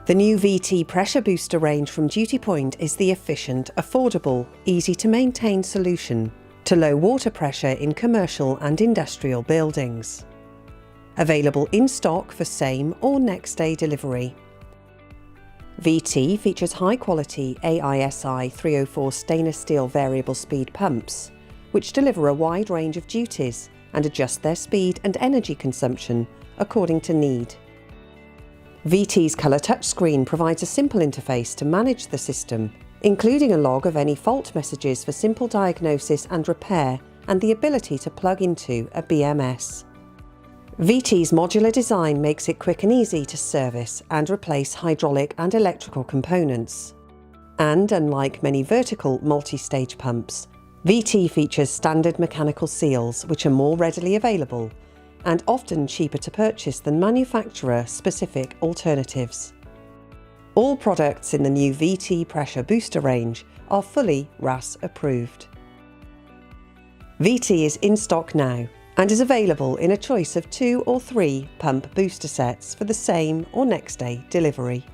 The new VT pressure booster range from Dutypoint is the efficient, affordable, easy-to-maintain solution to low water pressure in commercial and industrial buildings. Available in stock for same or next day delivery. VT features high-quality AISI 304 stainless steel variable speed pumps, which deliver a wide range of duties and adjust their speed and energy consumption according to need. VT's colour touchscreen provides a simple interface to manage the system, including a log of any fault messages for simple diagnosis and repair and the ability to plug into a BMS. VT's modular design makes it quick and easy to service and replace hydraulic and electrical components. And unlike many vertical multi-stage pumps, VT features standard mechanical seals which are more readily available and often cheaper to purchase than manufacturer-specific alternatives. All products in the new VT pressure booster range are fully REASS approved. VT is in stock now and is available in a choice of 2 or 3 pump booster sets for the same or next day delivery.